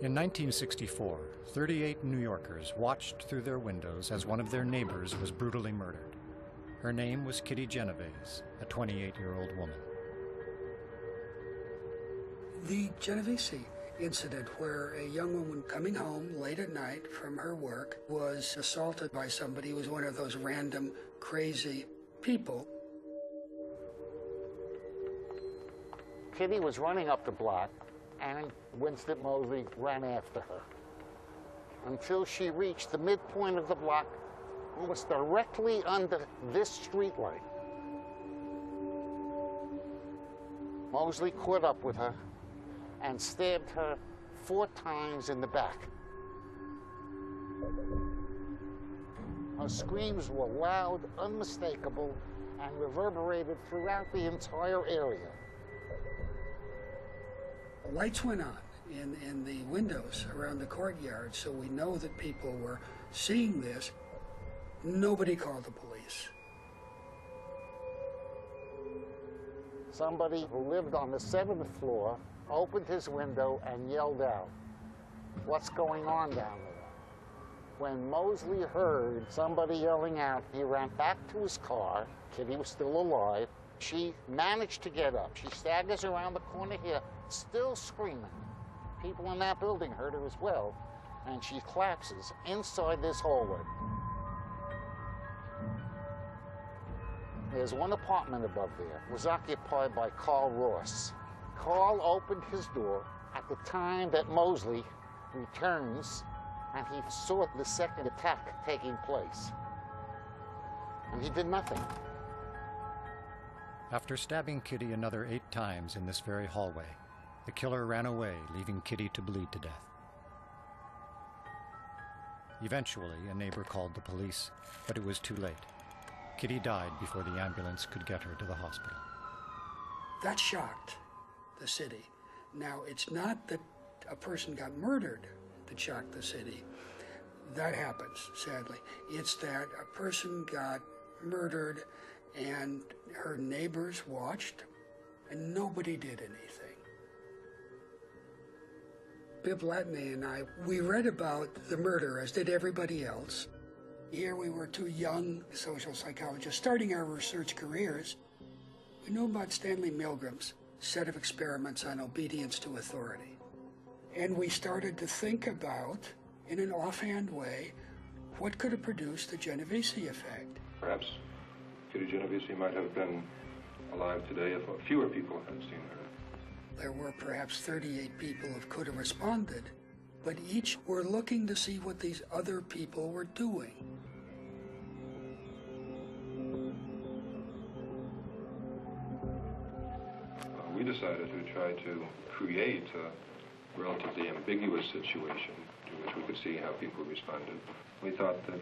In 1964, 38 New Yorkers watched through their windows as one of their neighbors was brutally murdered. Her name was Kitty Genovese, a 28-year-old woman. The Genovese incident, where a young woman coming home late at night from her work was assaulted by somebody who was one of those random, crazy people. Kitty was running up the block, and Winston Moseley ran after her until she reached the midpoint of the block, almost directly under this street light. Moseley caught up with her and stabbed her 4 times in the back. Her screams were loud, unmistakable, and reverberated throughout the entire area. Lights went on in the windows around the courtyard, so we know that people were seeing this. Nobody called the police. Somebody who lived on the 7th floor opened his window and yelled out, "What's going on down there?" When Moseley heard somebody yelling out, he ran back to his car. Kitty was still alive. She managed to get up. She staggers around the corner here, still screaming. People in that building heard her as well, and she collapses inside this hallway. There's one apartment above there. It was occupied by Carl Ross. Carl opened his door at the time that Moseley returns, and he saw the second attack taking place. And he did nothing. After stabbing Kitty another 8 times in this very hallway, the killer ran away, leaving Kitty to bleed to death. Eventually, a neighbor called the police, but it was too late. Kitty died before the ambulance could get her to the hospital. That shocked the city. Now, it's not that a person got murdered that shocked the city. That happens, sadly. It's that a person got murdered and her neighbors watched and nobody did anything. Bibb Latney and I, we read about the murder, as did everybody else. Here we were 2 young social psychologists starting our research careers. We knew about Stanley Milgram's set of experiments on obedience to authority. And we started to think about, in an offhand way, what could have produced the Genovese effect. Perhaps Kitty Genovese might have been alive today if fewer people had seen her. There were perhaps 38 people who could have responded, but each were looking to see what these other people were doing. We decided to try to create a relatively ambiguous situation in which we could see how people responded. We thought that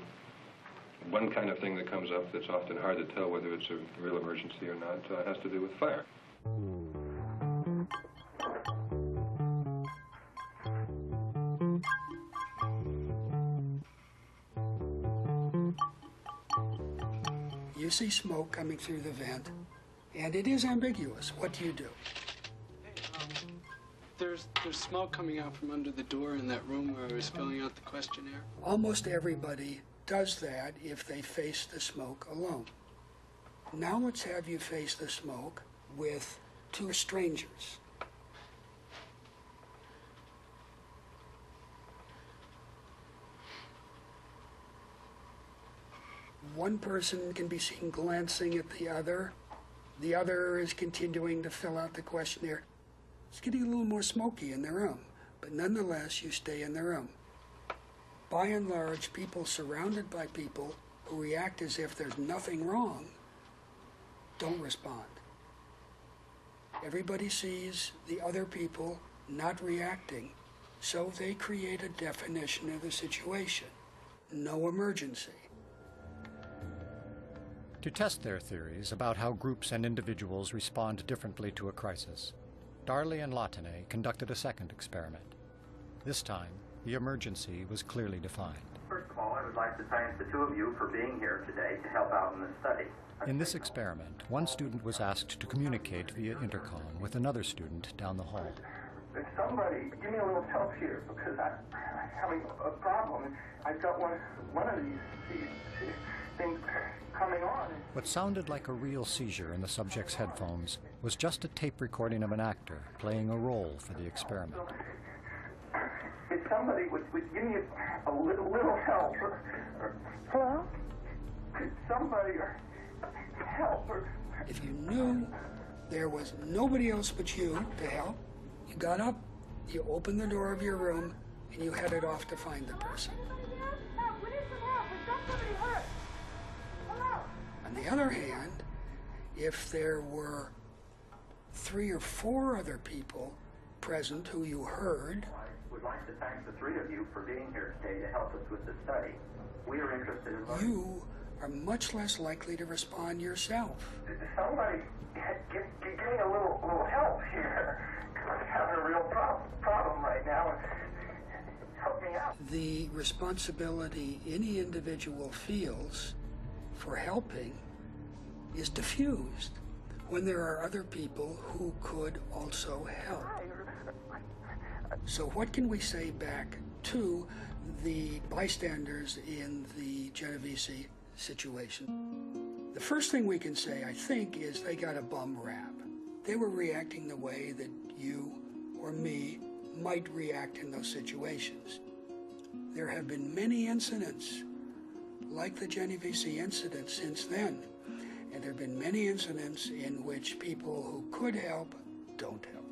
one kind of thing that comes up that's often hard to tell whether it's a real emergency or not has to do with fire. You see smoke coming through the vent, and it is ambiguous. What do you do? There's smoke coming out from under the door in that room where I was filling out the questionnaire. Almost everybody does that if they face the smoke alone. Now let's have you face the smoke with 2 strangers. One person can be seen glancing at the other. The other is continuing to fill out the questionnaire. It's getting a little more smoky in the room, but nonetheless, you stay in the room. By and large, people surrounded by people who react as if there's nothing wrong don't respond. Everybody sees the other people not reacting, so they create a definition of the situation. No emergency. To test their theories about how groups and individuals respond differently to a crisis, Darley and Latney conducted a second experiment. This time, the emergency was clearly defined. First of all, I would like to thank the 2 of you for being here today to help out in this study. In this experiment, one student was asked to communicate via intercom with another student down the hall. Could somebody give me a little help here, because I'm having a problem. I've got one of these things coming on. What sounded like a real seizure in the subject's headphones was just a tape recording of an actor playing a role for the experiment. If somebody would give me a little help. Hello? Could somebody help? If you knew there was nobody else but you to help, you got up, you opened the door of your room, and you headed off to find the person. On the other hand, if there were 3 or 4 other people present who you heard, We'd like to thank the 3 of you for being here today to help us with the study. We are interested in learning. you are much less likely to respond yourself. Somebody give me a little help here. I'm having a real problem right now. Help me out. The responsibility any individual feels for helping is diffused when there are other people who could also help. So what can we say back to the bystanders in the Genovese situation? The first thing we can say, I think, is they got a bum rap. They were reacting the way that you or me might react in those situations. There have been many incidents like the Genovese incident since then, and there have been many incidents in which people who could help don't help.